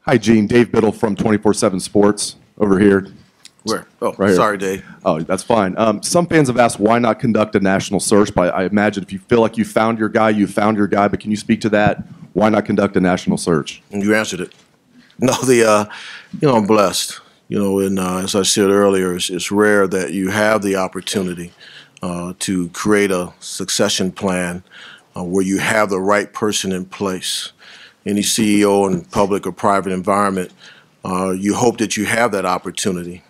Hi, Gene. Dave Biddle from 24/7 Sports over here. Where? Oh, Right here. sorry, Dave. Oh, that's fine. Some fans have asked why not conduct a national search, but I imagine if you feel like you found your guy, you found your guy. But can you speak to that? Why not conduct a national search? And you answered it. No, I'm blessed. And as I said earlier, it's rare that you have the opportunity to create a succession plan where you have the right person in place. Any CEO in public or private environment, you hope that you have that opportunity.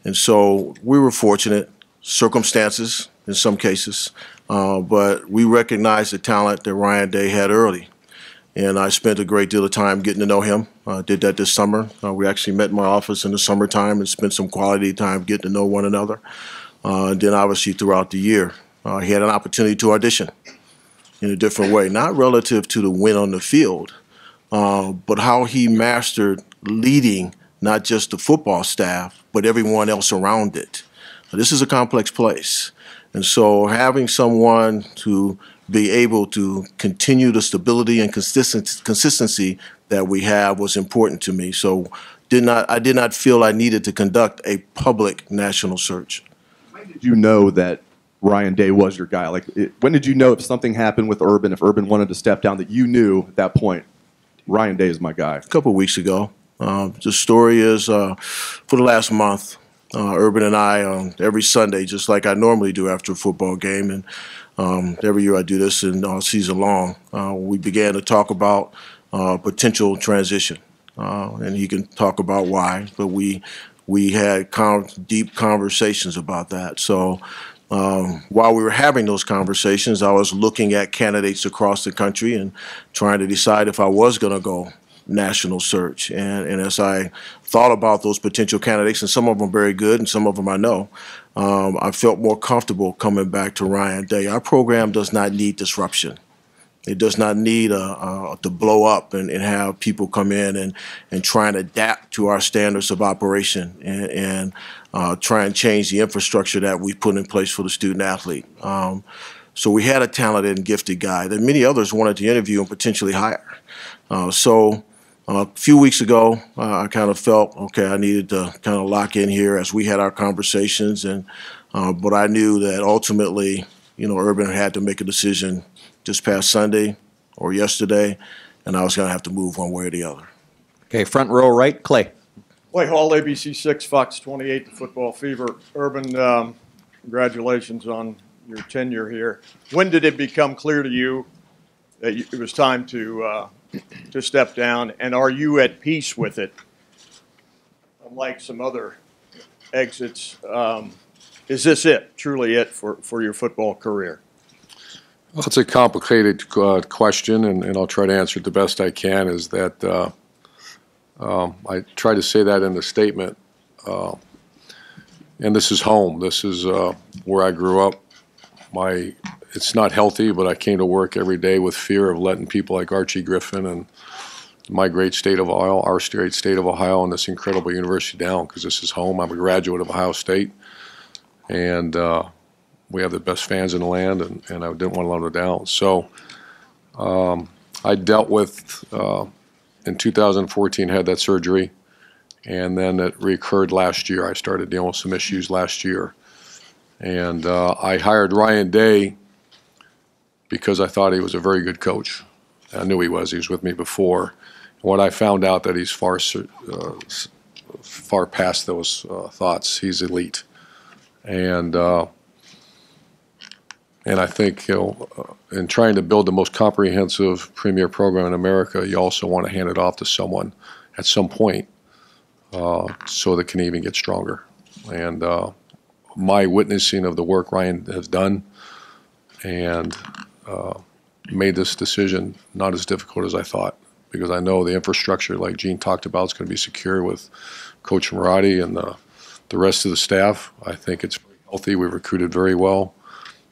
And so we were fortunate, circumstances in some cases, but we recognized the talent that Ryan Day had early. And I spent a great deal of time getting to know him. I did that this summer. We actually met in my office in the summertime and spent some quality time getting to know one another. And then obviously throughout the year, he had an opportunity to audition in a different way, not relative to the win on the field, but how he mastered leading not just the football staff, but everyone else around it. This is a complex place. And so having someone to be able to continue the stability and consistency that we have was important to me. So I did not feel I needed to conduct a public national search. When did you know that Ryan Day was your guy? When did you know if something happened with Urban, if Urban wanted to step down, that you knew at that point, Ryan Day is my guy? A couple of weeks ago. The story is for the last month, Urban and I, every Sunday, just like I normally do after a football game, and every year I do this and all season long, we began to talk about potential transition. And he can talk about why, but we had deep conversations about that. So while we were having those conversations, I was looking at candidates across the country and trying to decide if I was going to go national search. And as I thought about those potential candidates, and some of them very good and some of them I know, I felt more comfortable coming back to Ryan Day. Our program does not need disruption. It does not need to blow up and have people come in and try and adapt to our standards of operation and try and change the infrastructure that we put in place for the student athlete. So we had a talented and gifted guy that many others wanted to interview and potentially hire. So a few weeks ago, I kind of felt, okay, I needed to kind of lock in here as we had our conversations. But I knew that ultimately, Urban had to make a decision this past Sunday or yesterday, and I was going to have to move one way or the other. Okay, front row right, Clay. Clay Hall, ABC 6, Fox 28, The Football Fever. Urban, congratulations on your tenure here. When did it become clear to you that it was time to step down, and are you at peace with it? Unlike some other exits, is this truly it for your football career? Well, it's a complicated question, and I'll try to answer it the best I can, is that I try to say that in the statement. And this is home. This is where I grew up. It's not healthy, but I came to work every day with fear of letting people like Archie Griffin and my great state of Ohio, our great state of Ohio, and this incredible university down, because this is home. I'm a graduate of Ohio State, and we have the best fans in the land, and I didn't want to let them down. So I dealt with, in 2014, had that surgery, and then it recurred last year. I started dealing with some issues last year. And I hired Ryan Day because I thought he was a very good coach. I knew he was. He was with me before. And when I found out that he's far past those thoughts, he's elite. And I think, in trying to build the most comprehensive premier program in America, you also want to hand it off to someone at some point so that it can even get stronger. And my witnessing of the work Ryan has done and made this decision not as difficult as I thought, because I know the infrastructure, like Gene talked about, is going to be secure with Coach Marotti and the rest of the staff. I think it's very healthy. We've recruited very well.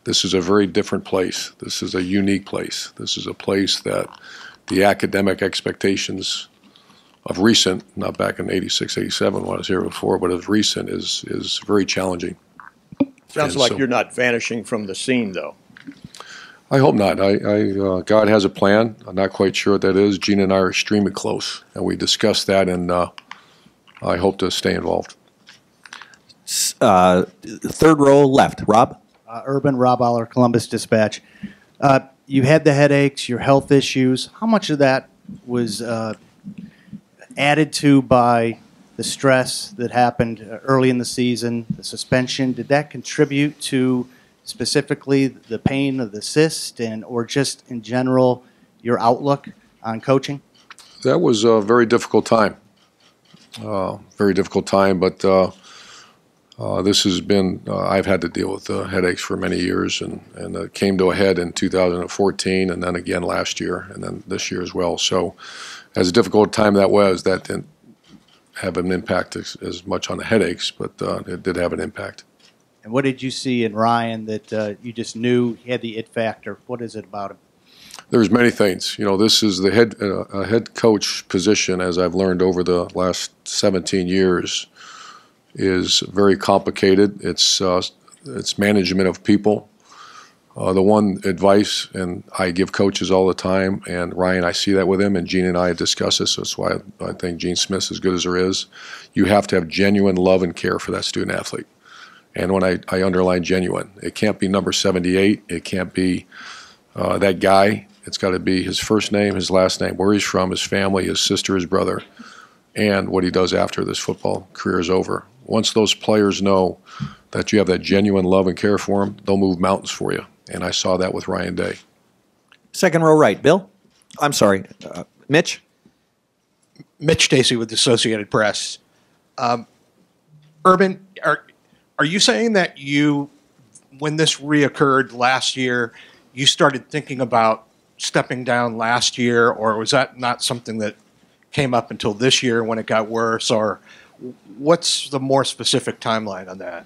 This is a very different place. This is a unique place. This is a place that the academic expectations of recent, not back in 86, 87 when I was here before, but of recent is very challenging. Sounds like you're not vanishing from the scene, though. I hope not. God has a plan. I'm not quite sure what that is. Gene and I are extremely close, and we discussed that, and I hope to stay involved. Third row left, Rob. Urban, Rob Aller, Columbus Dispatch. You had the headaches, your health issues. How much of that was added to by the stress that happened early in the season, the suspension? Did that contribute to specifically the pain of the cyst, or just in general your outlook on coaching? That was a very difficult time. But this has been, I've had to deal with headaches for many years, and it came to a head in 2014, and then again last year, and then this year as well. So as a difficult time that was, that didn't have an impact as much on the headaches, but it did have an impact. And what did you see in Ryan that you just knew he had the it factor? What is it about him? There's many things. This is the head coach position, as I've learned over the last 17 years, is very complicated. It's management of people. The one advice, and I give coaches all the time, and Ryan, I see that with him, and Gene and I discuss this. That's why I think Gene Smith's as good as there is. You have to have genuine love and care for that student athlete. And when I underline genuine, it can't be number 78. It can't be that guy. It's got to be his first name, his last name, where he's from, his family, his sister, his brother, and what he does after this football career is over. Once those players know that you have that genuine love and care for them, they'll move mountains for you. And I saw that with Ryan Day. Second row right, Bill. I'm sorry, Mitch. Mitch Stacy with the Associated Press. Urban, are you saying that when this reoccurred last year, you started thinking about stepping down last year, or was that not something that came up until this year when it got worse, or what's the more specific timeline on that?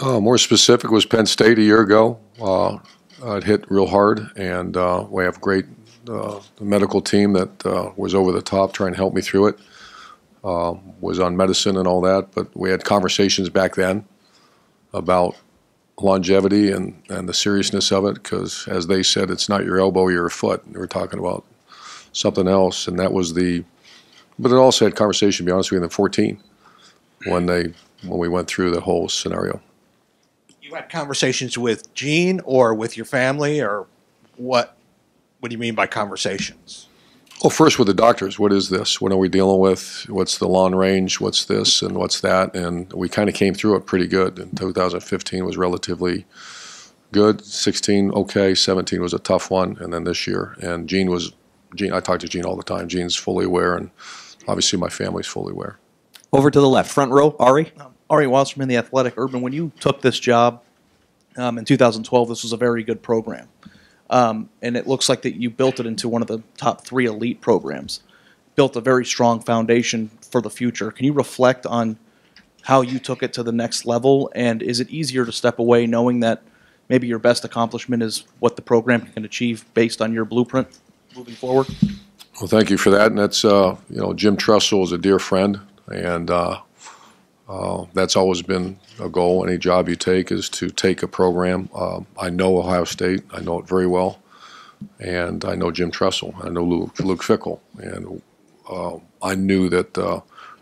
More specific was Penn State a year ago. It hit real hard, and we have great medical team that was over the top trying to help me through it. Was on medicine and all that, but we had conversations back then about longevity and the seriousness of it, because as they said, it's not your elbow, your foot. They were talking about something else, and that was but it also had conversation, to be honest with you, in 2014 when we went through the whole scenario. You had conversations with Gene or with your family, or what do you mean by conversations? Well, first with the doctors, what is this? What are we dealing with? What's the long range? What's this and what's that? And we kind of came through it pretty good. And 2015 was relatively good. 16, okay. 17 was a tough one. And then this year. And Gene, I talk to Gene all the time. Gene's fully aware, and obviously my family's fully aware. Over to the left, front row, Ari. Ari Wasserman, The Athletic. Urban, when you took this job in 2012, this was a very good program. And it looks like that you built it into one of the top 3 elite programs. Built a very strong foundation for the future. Can you reflect on how you took it to the next level? And is it easier to step away knowing that maybe your best accomplishment is what the program can achieve based on your blueprint moving forward? Well, thank you for that. And that's, Jim Tressel is a dear friend, and that's always been a goal. Any job you take is to take a program. I know Ohio State. I know it very well. And I know Jim Tressel. I know Luke Fickell. And I knew that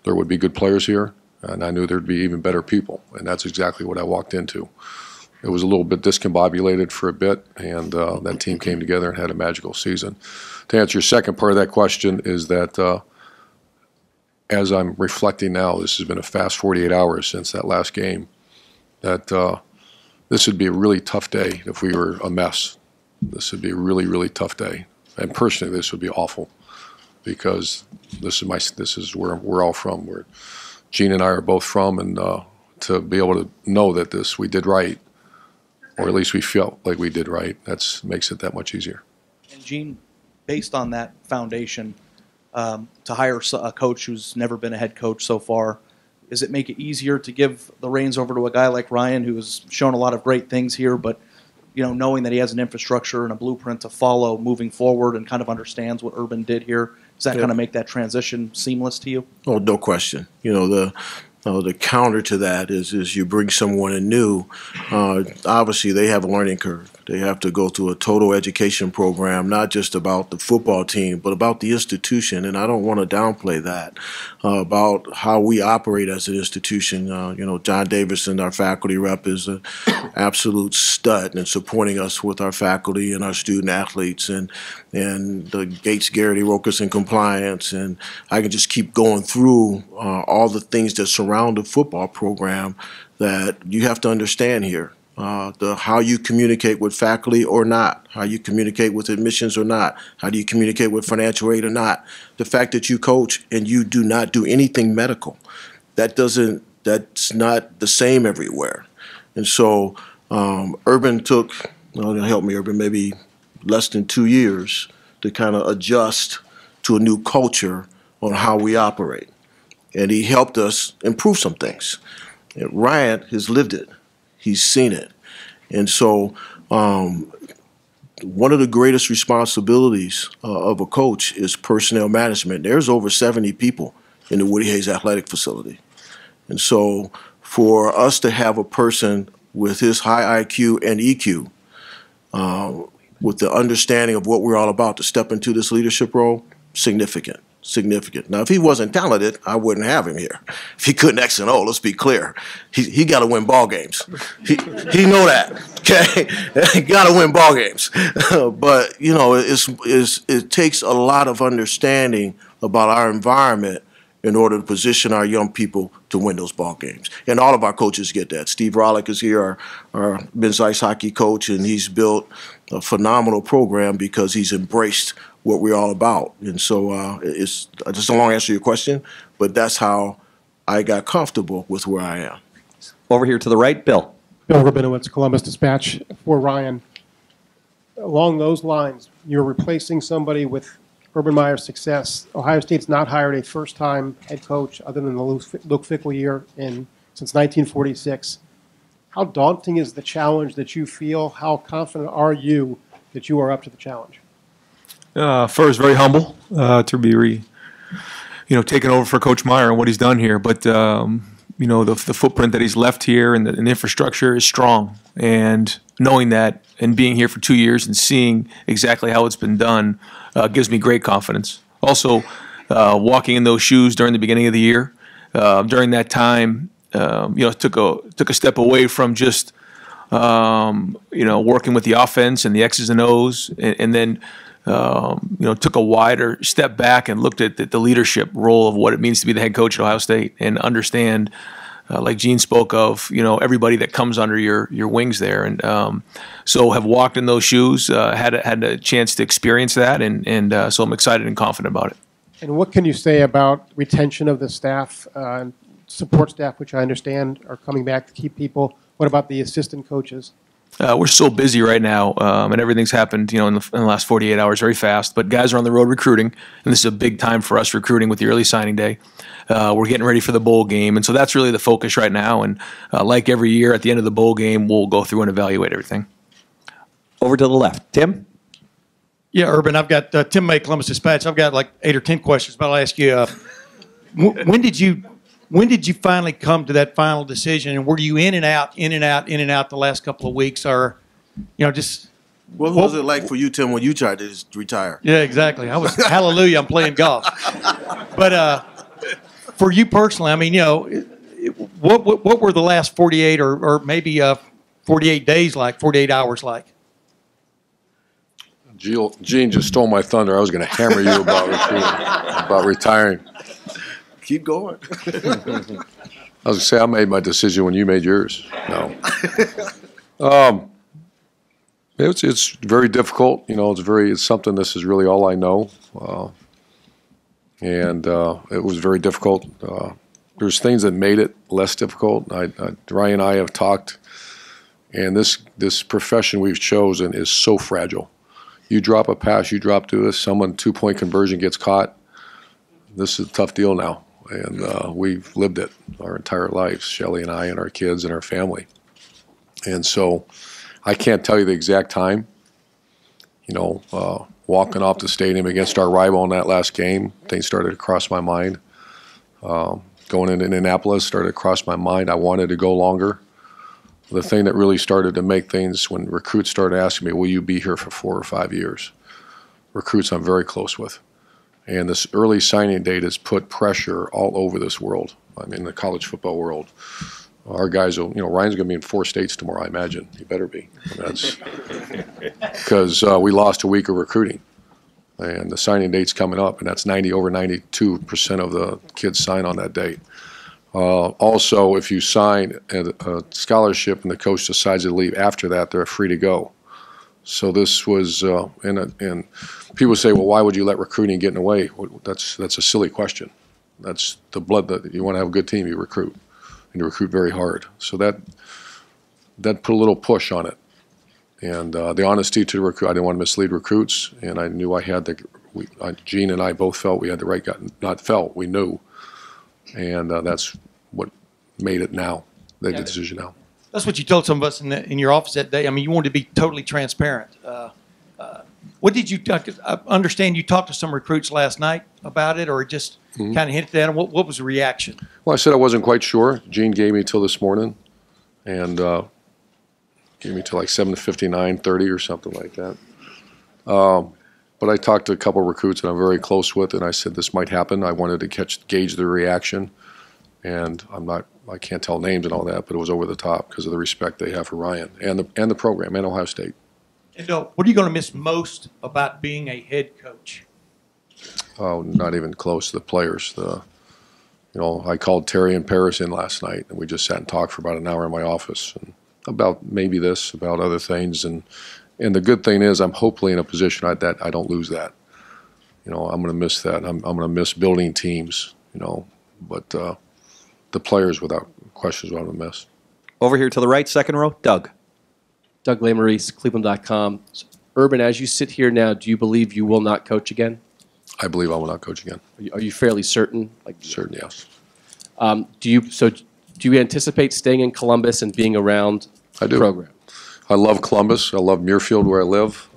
there would be good players here, and I knew there'd be even better people. And that's exactly what I walked into. It was a little bit discombobulated for a bit, and that team came together and had a magical season. To answer your second part of that question is that as I'm reflecting now, this has been a fast 48 hours since that last game, that this would be a really tough day if we were a mess. This would be a really, really tough day. And personally, this would be awful, because this is where we're all from, where Gene and I are both from, and to be able to know that we did right, or at least we felt like we did right, makes it that much easier. And Gene, based on that foundation, to hire a coach who's never been a head coach so far, does it make it easier to give the reins over to a guy like Ryan, who has shown a lot of great things here, but knowing that he has an infrastructure and a blueprint to follow moving forward and kind of understands what Urban did here, does that kind of make that transition seamless to you? Oh, no question. the counter to that is you bring someone in new. Obviously, they have a learning curve. They have to go through a total education program, not just about the football team, but about the institution. And I don't want to downplay that, about how we operate as an institution. John Davison, our faculty rep, is an absolute stud in supporting us with our faculty and our student athletes, and the Gates, Garrity, Rokas, and compliance. And I can just keep going through all the things that surround the football program that you have to understand here. How you communicate with faculty or not, how you communicate with admissions or not, how do you communicate with financial aid or not. The fact that you coach and you do not do anything medical, that's not the same everywhere. And so Urban took, help me, Urban, maybe less than 2 years to kind of adjust to a new culture on how we operate. And he helped us improve some things. And Ryan has lived it. He's seen it. And so one of the greatest responsibilities of a coach is personnel management. There's over 70 people in the Woody Hayes Athletic Facility. And so for us to have a person with his high IQ and EQ, with the understanding of what we're all about to step into this leadership role, significant. Now, if he wasn't talented, I wouldn't have him here. If he couldn't X and O, let's be clear. He got to win ball games. He know that. Okay, he got to win ball games. But it takes a lot of understanding about our environment in order to position our young people to win those ball games. And all of our coaches get that. Steve Rollick is here, our men's ice hockey coach, and he's built a phenomenal program because he's embraced what we're all about. And so it's just a long answer to your question, but that's how I got comfortable with where I am. Over here to the right, Bill. Bill Rabinowitz, Columbus Dispatch, for Ryan. Along those lines, you're replacing somebody with Urban Meyer's success. Ohio State's not hired a first-time head coach other than the Luke Fickell year since 1946. How daunting is the challenge that you feel? How confident are you that you are up to the challenge? First, very humble to be, taking over for Coach Meyer and what he's done here. But the footprint that he's left here and the infrastructure is strong. And knowing that and being here for 2 years and seeing exactly how it's been done gives me great confidence. Also, walking in those shoes during the beginning of the year, during that time, took a step away from just working with the offense and the X's and O's, and then took a wider step back and looked at the leadership role of what it means to be the head coach at Ohio State and understand, like Gene spoke of, everybody that comes under your wings there. And so have walked in those shoes, had a chance to experience that, and so I'm excited and confident about it. And what can you say about retention of the staff, support staff, which I understand are coming back to keep people? What about the assistant coaches? We're so busy right now, and everything's happened, in the last 48 hours very fast. But guys are on the road recruiting, and this is a big time for us recruiting with the early signing day. We're getting ready for the bowl game, and so that's really the focus right now. And like every year, at the end of the bowl game, we'll go through and evaluate everything. Over to the left, Tim. Yeah, Urban, I've got Tim May, Columbus Dispatch. I've got like 8 or 10 questions, but I'll ask you, when did you finally come to that final decision, and were you in and out the last couple of weeks, or, just? What was it like for you, Tim, when you tried to retire? Yeah, exactly. I was hallelujah. I'm playing golf, but for you personally, I mean, what were the last 48 or maybe 48 days like, 48 hours like? Gene just stole my thunder. I was going to hammer you about retiring. Keep going. I was going to say I made my decision when you made yours. No. It's very difficult. It's something. This is really all I know, and it was very difficult. There's things that made it less difficult. Ryan and I have talked, and this profession we've chosen is so fragile. You drop a pass, you drop to us, someone 2-point conversion gets caught. This is a tough deal now. And we've lived it our entire lives, Shelley and I and our kids and our family. And so I can't tell you the exact time. Walking off the stadium against our rival in that last game, things started to cross my mind. going into Indianapolis started to cross my mind. I wanted to go longer. The thing that really started to make things when recruits started asking me, will you be here for 4 or 5 years? Recruits I'm very close with. And this early signing date has put pressure all over this world. I mean, the college football world. Our guys will, Ryan's going to be in 4 states tomorrow, I imagine. He better be. That's because we lost a week of recruiting. And the signing date's coming up, and that's over 92% of the kids sign on that date. Also, if you sign a scholarship and the coach decides to leave after that, they're free to go. So this was, and people say, well, why would you let recruiting get in the way? That's a silly question. That's the blood that you want to have a good team, you recruit, and you recruit very hard. So that put a little push on it. And the honesty to the recruit, I didn't want to mislead recruits, and I knew I had Gene and I both felt we had the right guy, not felt, we knew. And that's what made it now, the decision now. That's what you told some of us in your office that day. I mean, you wanted to be totally transparent. What did you I understand you talked to some recruits last night about it, or just kind of hinted at them? What was the reaction? Well, I said I wasn't quite sure. Gene gave me till this morning, and gave me till like 7:59:30 or something like that. But I talked to a couple of recruits that I'm very close with, and I said this might happen. I wanted to gauge their reaction, and I can't tell names and all that, but it was over the top because of the respect they have for Ryan and the program and Ohio State. And what are you going to miss most about being a head coach? Oh, not even close to the players. I called Terry and Paris in last night, and we just sat and talked for about an hour in my office and about maybe this, about other things, and the good thing is I'm hopefully in a position that I don't lose that. I'm going to miss that. I'm going to miss building teams. But the players, without question, is what I'm going to miss. Over here to the right, second row, Doug. Doug Lesmerises, Cleveland.com. Urban, as you sit here now, do you believe you will not coach again? I believe I will not coach again. Are you fairly certain? Certain, yes. Do you anticipate staying in Columbus and being around I do. the program? I love Columbus. I love Muirfield, where I live.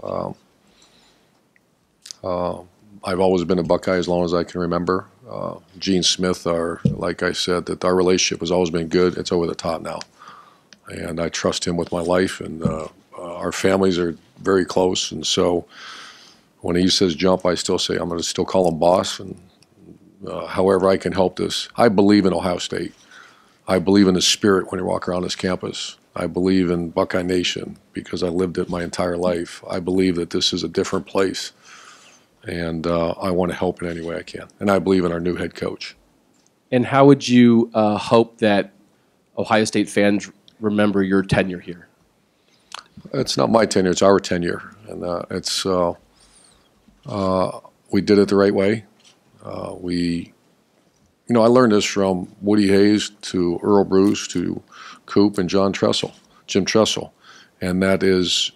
I've always been a Buckeye as long as I can remember. Gene Smith, like I said, that our relationship has always been good. It's over the top now. And I trust him with my life, and our families are very close. And so when he says jump, I still say I'm going to still call him boss. And however I can help this. I believe in Ohio State. I believe in the spirit when you walk around this campus. I believe in Buckeye Nation because I lived it my entire life. I believe that this is a different place, and I want to help in any way I can. And I believe in our new head coach. And how would you hope that Ohio State fans remember your tenure here? It's not my tenure; it's our tenure, and we did it the right way. I learned this from Woody Hayes to Earl Bruce to Coop and Jim Tressel, and that is,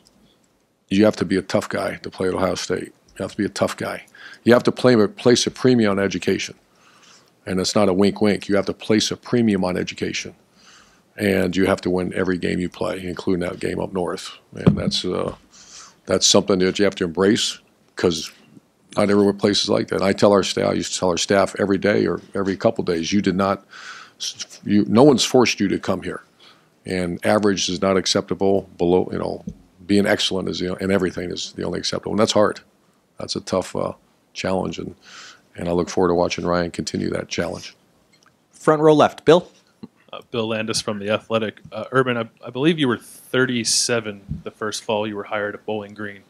you have to be a tough guy to play at Ohio State. You have to be a tough guy. You have to place a premium on education, and it's not a wink-wink. You have to place a premium on education, and you have to win every game you play, including that game up north. And that's something that you have to embrace because not everywhere places like that. I used to tell our staff every day or every couple days, no one's forced you to come here. And average is not acceptable. Below, being excellent in everything is the only acceptable. And that's hard. That's a tough challenge. And I look forward to watching Ryan continue that challenge. Front row left, Bill. Bill Landis from The Athletic. Urban, I believe you were 37 the first fall you were hired at Bowling Green.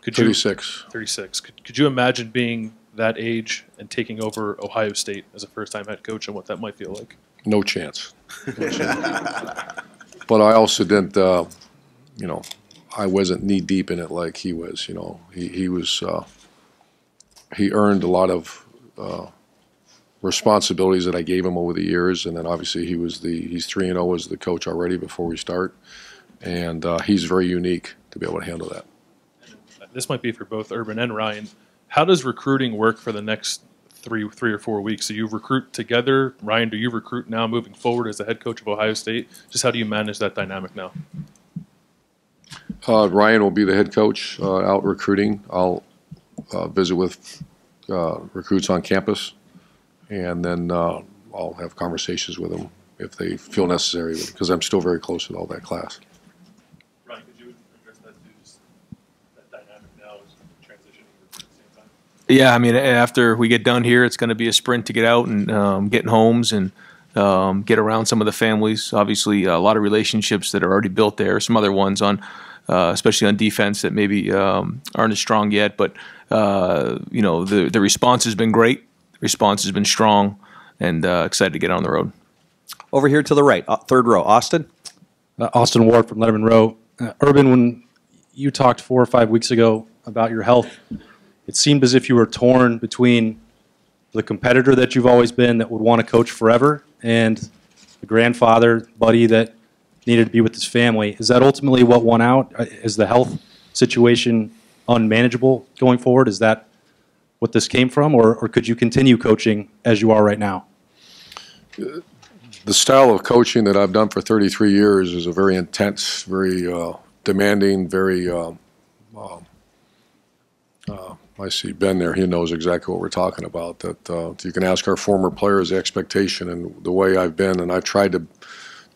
36. 36. Could you imagine being that age and taking over Ohio State as a first-time head coach and what that might feel like? No chance. But I also didn't, I wasn't knee-deep in it like he was. He earned a lot of responsibilities that I gave him over the years, and then obviously he's 3-0 as the coach already before we start, and he's very unique to be able to handle that. This might be for both Urban and Ryan. How does recruiting work for the next three or 4 weeks? Do you recruit together? Ryan, do you recruit now moving forward as the head coach of Ohio State? Just how do you manage that dynamic now? Ryan will be the head coach out recruiting. I'll visit with recruits on campus. And then I'll have conversations with them if they feel necessary, because I'm still very close with all that class. Ryan, could you address that too? Just that dynamic now is transitioning at the same time. Yeah, I mean, after we get done here, it's going to be a sprint to get out and get in homes and get around some of the families. Obviously, a lot of relationships that are already built there. Some other ones on, especially on defense, that maybe aren't as strong yet. But the response has been great. The response has been strong, and excited to get on the road. Over here to the right, third row, Austin. Austin Ward from Letterman Row. Urban, when you talked 4 or 5 weeks ago about your health, it seemed as if you were torn between the competitor that you've always been that would want to coach forever and the grandfather, buddy that needed to be with his family. Is that ultimately what won out? Is the health situation unmanageable going forward? Is that what this came from? Or could you continue coaching as you are right now? The style of coaching that I've done for 33 years is a very intense, very demanding, very I see Ben there. He knows exactly what we're talking about. That you can ask our former players the expectation and the way I've been, and I've tried to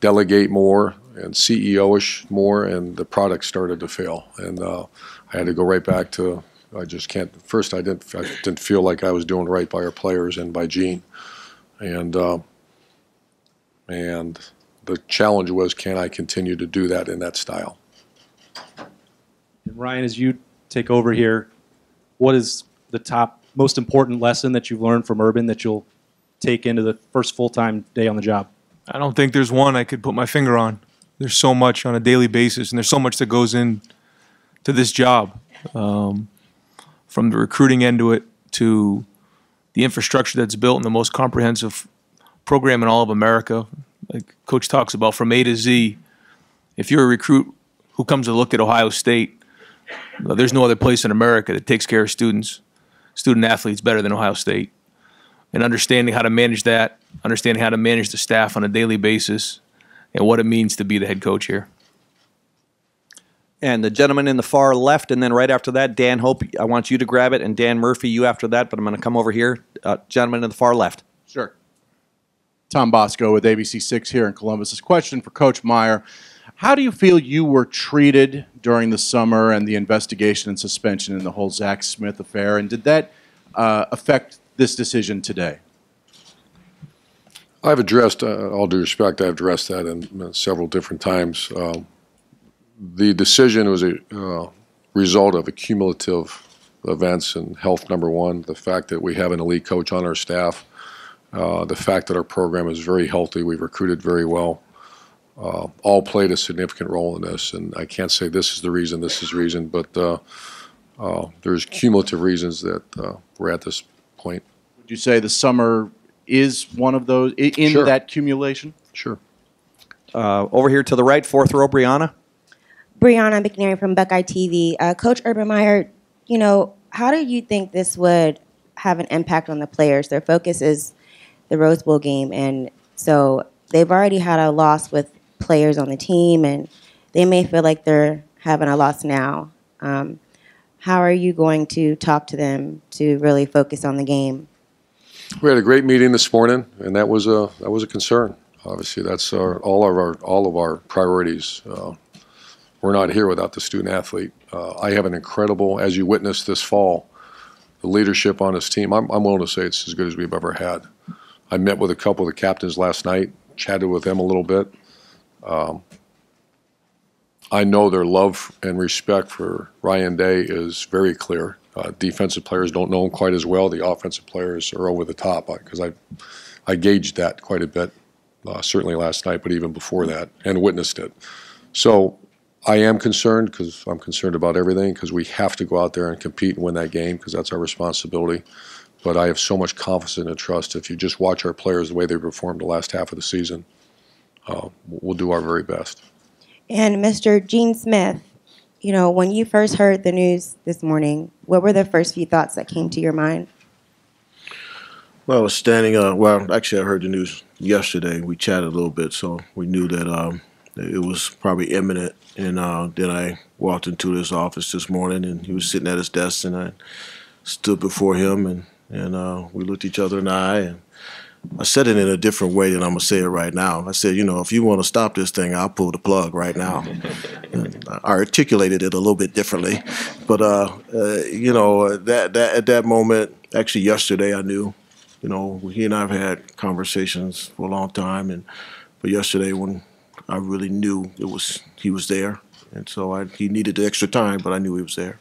delegate more and CEO-ish more, and the product started to fail. And I had to go right back to I just can't. First, I didn't feel like I was doing right by our players and by Gene, and the challenge was, can I continue to do that in that style? And Ryan, as you take over here, what is the top, most important lesson that you've learned from Urban that you'll take into the first full-time day on the job? I don't think there's one I could put my finger on. There's so much on a daily basis, and there's so much that goes in to this job, from the recruiting end to it to the infrastructure that's built in the most comprehensive program in all of America. Like Coach talks about, from A to Z. If you're a recruit who comes to look at Ohio State, there's no other place in America that takes care of students, student athletes better than Ohio State. And understanding how to manage that, understanding how to manage the staff on a daily basis, and what it means to be the head coach here. And the gentleman in the far left, and then right after that, Dan Hope, I want you to grab it, and Dan Murphy, you after that, but I'm going to come over here. Gentleman in the far left. Sure. Tom Bosco with ABC6 here in Columbus. This question for Coach Meyer. How do you feel you were treated during the summer and the investigation and suspension in the whole Zach Smith affair, and did that affect this decision today? I've addressed, all due respect, I've addressed that in several different times. The decision was a result of accumulative events and health, number one, the fact that we have an elite coach on our staff, the fact that our program is very healthy, we've recruited very well, all played a significant role in this. And I can't say this is the reason, this is the reason, but there's cumulative reasons that we're at this point. Would you say the summer is one of those, in Sure. that accumulation? Sure. Over here to the right, fourth row, Brianna. Brianna McNary from Buckeye TV. Coach Urban Meyer, how do you think this would have an impact on the players? Their focus is the Rose Bowl game, and so they've already had a loss with players on the team, and they may feel like they're having a loss now. How are you going to talk to them to really focus on the game? We had a great meeting this morning, and that was a concern. Obviously, that's all of our priorities. We're not here without the student athlete. I have an incredible, as you witnessed this fall, the leadership on his team. I'm willing to say it's as good as we've ever had. I met with a couple of the captains last night, chatted with them a little bit. I know their love and respect for Ryan Day is very clear. Defensive players don't know him quite as well. The offensive players are over the top, because I gauged that quite a bit, certainly last night, but even before that, and witnessed it. So I am concerned, because I'm concerned about everything, because we have to go out there and compete and win that game, because that's our responsibility. But I have so much confidence and trust. If you just watch our players, the way they performed the last half of the season, we'll do our very best. And Mr. Gene Smith, when you first heard the news this morning, what were the first few thoughts that came to your mind? Well, I was standing actually I heard the news yesterday. We chatted a little bit, so we knew that it was probably imminent. And then I walked into his office this morning, and he was sitting at his desk, and I stood before him, and we looked each other in the eye, and I said it in a different way than I'm going to say it right now. I said, you know, if you want to stop this thing, I'll pull the plug right now. And I articulated it a little bit differently. But, you know, at that moment, actually yesterday I knew, you know, he and I have had conversations for a long time. But yesterday when I really knew he was there. And so he needed the extra time, but I knew he was there.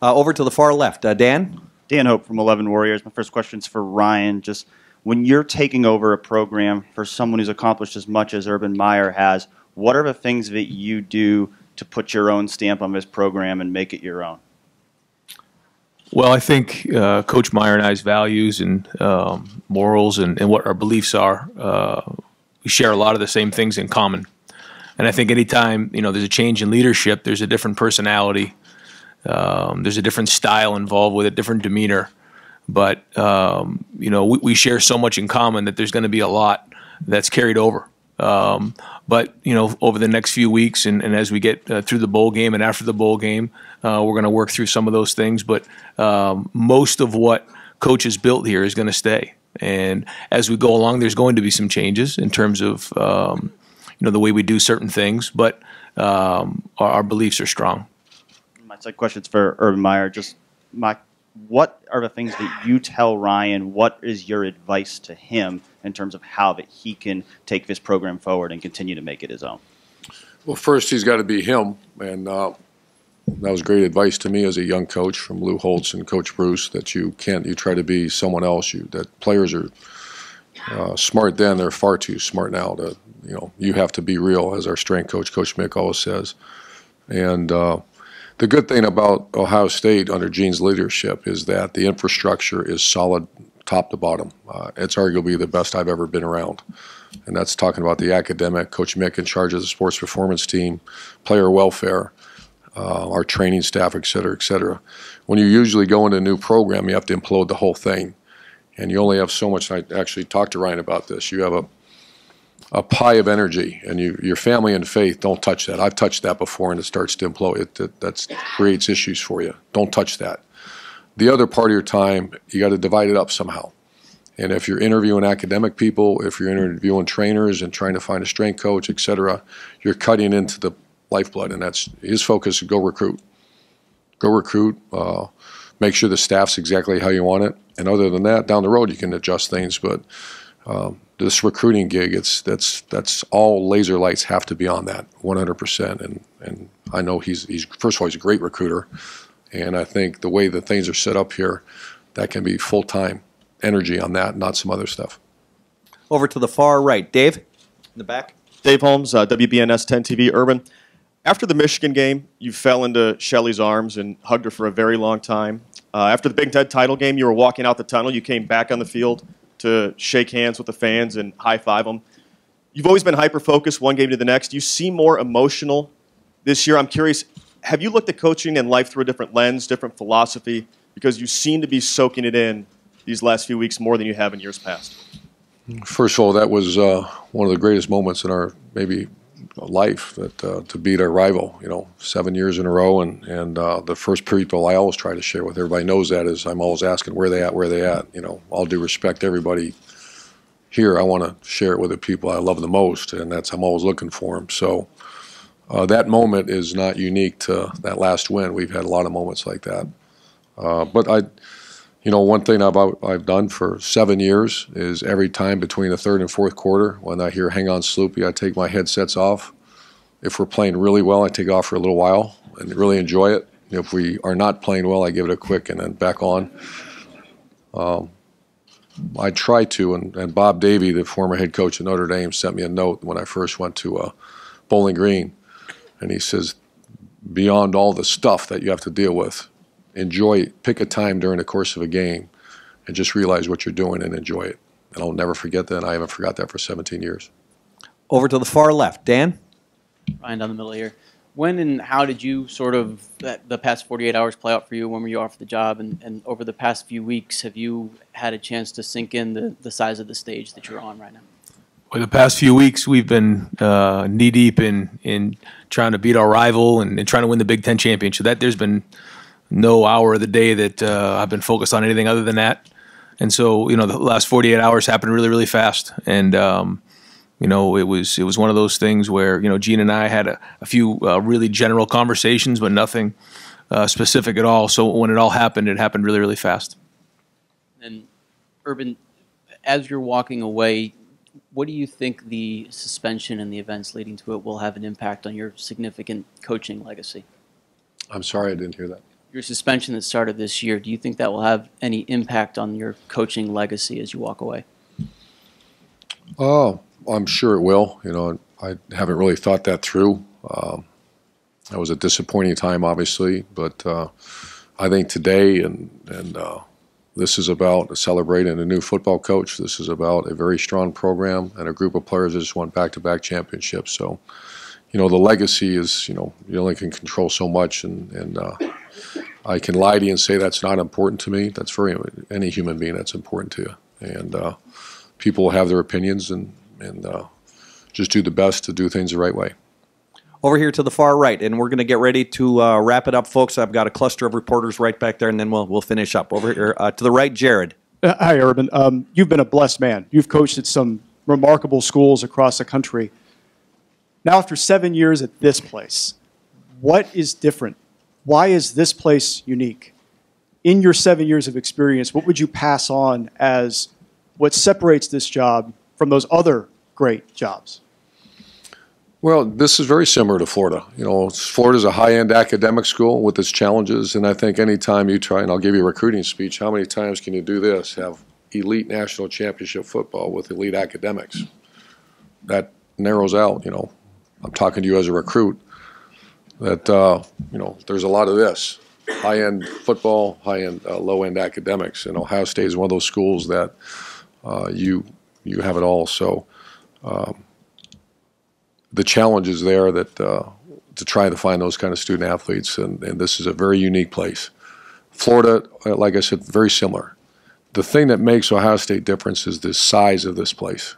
Over to the far left, Dan? Dan Hope from 11 Warriors. My first question is for Ryan. Just when you're taking over a program for someone who's accomplished as much as Urban Meyer has, what are the things that you do to put your own stamp on this program and make it your own? Well, I think Coach Meyer and I's values and morals and what our beliefs are, we share a lot of the same things in common. And I think anytime, you know, there's a change in leadership, there's a different personality, there's a different style involved with it, different demeanor. But, you know, we share so much in common that there's going to be a lot that's carried over. But, you know, over the next few weeks and as we get through the bowl game and after the bowl game, we're going to work through some of those things. But most of what Coach has built here is going to stay. And as we go along, there's going to be some changes in terms of, you know, the way we do certain things. But our beliefs are strong. My second question is for Urban Meyer. What are the things that you tell Ryan? What is your advice to him in terms of how that he can take this program forward and continue to make it his own? Well, first he's got to be him, and that was great advice to me as a young coach from Lou Holtz and Coach Bruce, that you try to be someone else. That players are smart then; they're far too smart now. You have to be real, as our strength coach, Coach Mick, always says. And the good thing about Ohio State under Gene's leadership is that the infrastructure is solid top to bottom. It's arguably the best I've ever been around. And that's talking about the academic, Coach Mick in charge of the sports performance team, player welfare, our training staff, et cetera, et cetera. When you usually go into a new program, you have to implode the whole thing. And you only have so much. I actually talked to Ryan about this. You have a pie of energy, and your family and faith, don't touch that. I've touched that before, and it starts to implode. That creates issues for you. Don't touch that. The other part of your time, you got to divide it up somehow. And if you're interviewing academic people, if you're interviewing trainers and trying to find a strength coach, et cetera, you're cutting into the lifeblood, and that's his focus. Go recruit. Go recruit. Make sure the staff's exactly how you want it. And other than that, down the road you can adjust things, but this recruiting gig, that's all laser lights have to be on that 100%. And I know he's first of all, he's a great recruiter, and I think the way that things are set up here, that can be full-time energy on that, not some other stuff. Over to the far right, Dave, in the back. Dave Holmes, WBNS 10 TV Urban. After the Michigan game, you fell into Shelley's arms and hugged her for a very long time. After the Big Ten title game, you were walking out the tunnel. You came back on the field to shake hands with the fans and high-five them. You've always been hyper-focused one game to the next. You seem more emotional this year. I'm curious, have you looked at coaching and life through a different lens, different philosophy? Because you seem to be soaking it in these last few weeks more than you have in years past. First of all, that was one of the greatest moments in our maybe life, that to beat our rival, 7 years in a row. And the first people I always try to share with everybody knows that is I'm always asking where they at. All due respect to everybody here, I want to share it with the people I love the most, and I'm always looking for them. So that moment is not unique to that last win. We've had a lot of moments like that. But one thing I've done for 7 years is every time between the third and fourth quarter, when I hear "Hang on, Sloopy," I take my headsets off. If we're playing really well, I take it off for a little while and really enjoy it. If we are not playing well, I give it a quick and then back on. I try to, and Bob Davie, the former head coach of Notre Dame, sent me a note when I first went to Bowling Green, and he says, beyond all the stuff that you have to deal with, pick a time during the course of a game and just realize what you're doing and enjoy it. And I'll never forget that, and I haven't forgot that for 17 years. Over to the far left, Dan? Ryan down the middle here. When and how did you the past 48 hours play out for you? When were you offered the job? And over the past few weeks, have you had a chance to sink in the size of the stage that you're on right now? Well, the past few weeks, we've been knee-deep in trying to beat our rival and trying to win the Big Ten championship. There's been no hour of the day that I've been focused on anything other than that. And so, you know, the last 48 hours happened really, really fast. And, you know, it was one of those things where, you know, Gene and I had a few really general conversations, but nothing specific at all. So when it all happened, it happened really, really fast. And Urban, as you're walking away, what do you think the suspension and the events leading to it will have an impact on your significant coaching legacy? I'm sorry, I didn't hear that. Your suspension that started this year, do you think that will have any impact on your coaching legacy as you walk away? Oh, I'm sure it will. You know, I haven't really thought that through. That was a disappointing time, obviously, but I think today and this is about celebrating a new football coach. This is about a very strong program and a group of players that just won back-to-back championships. So, you know, the legacy is, you know, you only can control so much, and I can lie to you and say that's not important to me. That's very, any human being, that's important to you. And people have their opinions, and just do the best to do things the right way. Over here to the far right, and we're going to get ready to wrap it up, folks. I've got a cluster of reporters right back there, and then we'll finish up. Over here to the right, Jared. Hi, Urban. You've been a blessed man. You've coached at some remarkable schools across the country. Now, after 7 years at this place, what is different? Why is this place unique? In your 7 years of experience, what would you pass on as what separates this job from those other great jobs? Well, this is very similar to Florida. You know, Florida's a high-end academic school with its challenges, and I think any time you try, and I'll give you a recruiting speech, how many times can you do this? Have elite national championship football with elite academics. That narrows out, you know, I'm talking to you as a recruit, that, you know, there's a lot of this. High-end football, high-end, low-end academics, and Ohio State is one of those schools that you have it all. So the challenge is there that to try to find those kind of student athletes, and this is a very unique place. Florida, like I said, very similar. The thing that makes Ohio State different is the size of this place.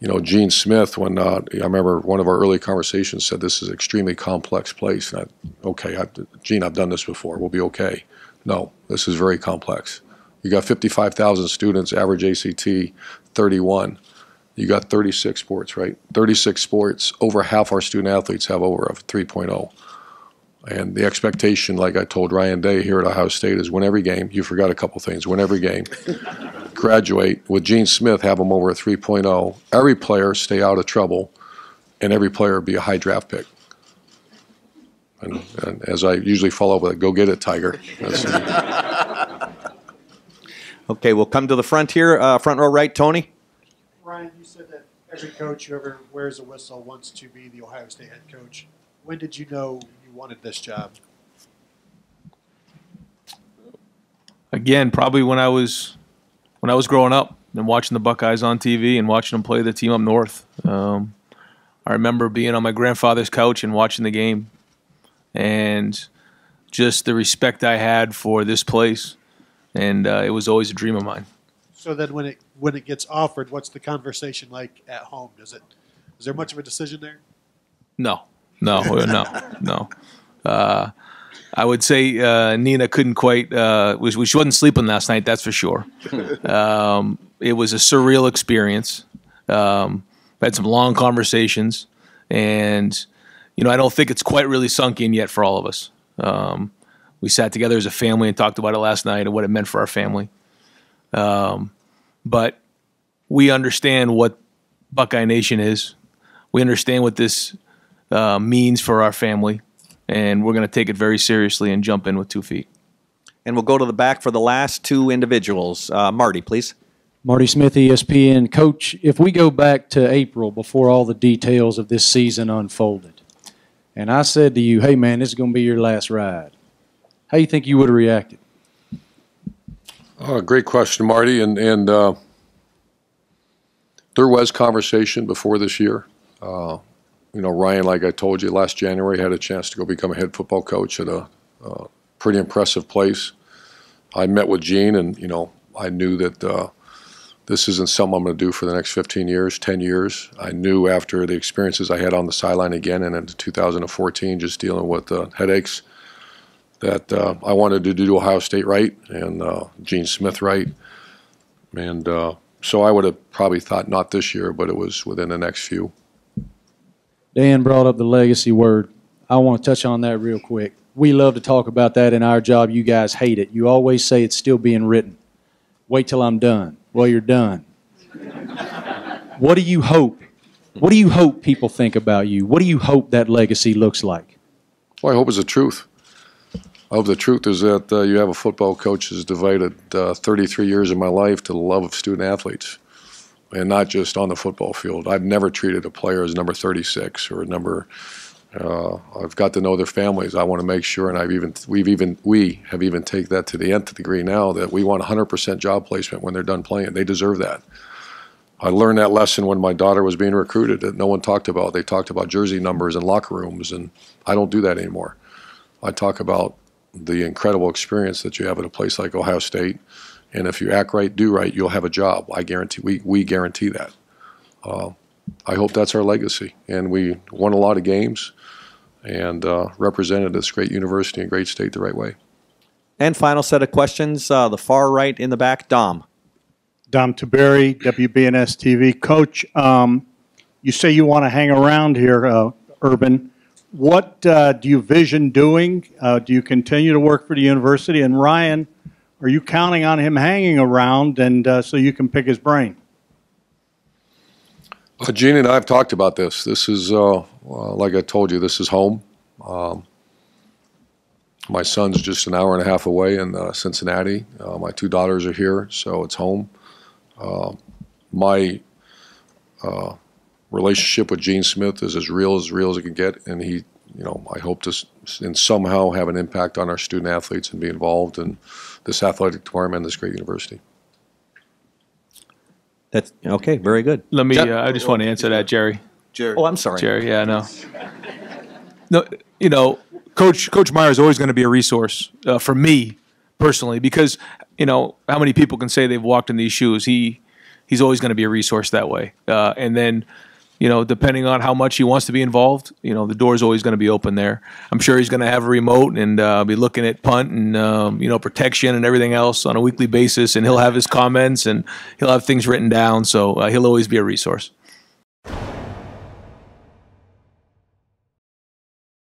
You know, Gene Smith, when I remember one of our early conversations said this is an extremely complex place. And Gene, I've done this before. We'll be okay. No, this is very complex. You got 55,000 students, average ACT 31. You got 36 sports, right? 36 sports. Over half our student athletes have over a 3.0. And the expectation, like I told Ryan Day here at Ohio State, is win every game. You forgot a couple things. Win every game. Graduate. With Gene Smith, have them over a 3.0. Every player stay out of trouble, and every player be a high draft pick. And as I usually follow up with it, go get it, Tiger. Okay, we'll come to the front here. Front row right, Tony. Ryan, you said that every coach who ever wears a whistle wants to be the Ohio State head coach. When did you know you wanted this job? Again, probably when I was growing up and watching the Buckeyes on TV and watching them play the team up north. I remember being on my grandfather's couch and watching the game, and just the respect I had for this place, and it was always a dream of mine. So then when it gets offered, what's the conversation like at home? Is there much of a decision there? No. I would say Nina couldn't quite. She wasn't sleeping last night. That's for sure. It was a surreal experience. We had some long conversations, and you know, I don't think it's quite really sunk in yet for all of us. We sat together as a family and talked about it last night and what it meant for our family. But we understand what Buckeye Nation is. We understand what this means for our family, and we're going to take it very seriously and jump in with 2 feet. And we'll go to the back for the last two individuals. Marty, please. Marty Smith, ESPN. Coach, if we go back to April before all the details of this season unfolded, and I said to you, hey, man, this is going to be your last ride, how do you think you would have reacted? Great question, Marty. And there was conversation before this year. You know, Ryan, like I told you, last January had a chance to go become a head football coach at a pretty impressive place. I met with Gene, and, you know, I knew that this isn't something I'm going to do for the next 15 years, 10 years. I knew after the experiences I had on the sideline again and into 2014, just dealing with headaches, that I wanted to do Ohio State right and Gene Smith right. And so I would have probably thought not this year, but it was within the next few. Dan brought up the legacy word. I want to touch on that real quick. We love to talk about that in our job. You guys hate it. You always say it's still being written. Wait till I'm done. Well, you're done. What do you hope? What do you hope people think about you? What do you hope that legacy looks like? Well, I hope it's the truth. I hope the truth is that you have a football coach who's devoted 33 years of my life to the love of student athletes, and not just on the football field. I've never treated a player as number 36 or a number. I've got to know their families. I want to make sure, and we have even taken that to the nth degree now, that we want 100% job placement when they're done playing. They deserve that. I learned that lesson when my daughter was being recruited that no one talked about. They talked about jersey numbers and locker rooms, and I don't do that anymore. I talk about the incredible experience that you have at a place like Ohio State, and if you act right, do right, you'll have a job. I guarantee. We guarantee that. I hope that's our legacy, and we won a lot of games and represented this great university and great state the right way. And final set of questions, the far right in the back, Dom. Dom Tiberi, WBNS TV. Coach, you say you want to hang around here, Urban. What do you vision doing? Do you continue to work for the university? And Ryan, are you counting on him hanging around and so you can pick his brain? Gene and I have talked about this. This is, like I told you, this is home. My son's just an hour and a half away in Cincinnati. My two daughters are here, so it's home. My relationship with Gene Smith is as real as it can get, and he, I hope to somehow have an impact on our student athletes and be involved in this athletic department and this great university. That's okay. Very good. Let me. I just want to answer that, Jerry. Jerry. Oh, I'm sorry. Jerry. Yeah, no. No, Coach Meyer is always going to be a resource for me personally, because how many people can say they've walked in these shoes? He's always going to be a resource that way. And then, depending on how much he wants to be involved, the door is always going to be open there. I'm sure he's going to have a remote and be looking at punt and, protection and everything else on a weekly basis. And he'll have his comments and he'll have things written down. So he'll always be a resource.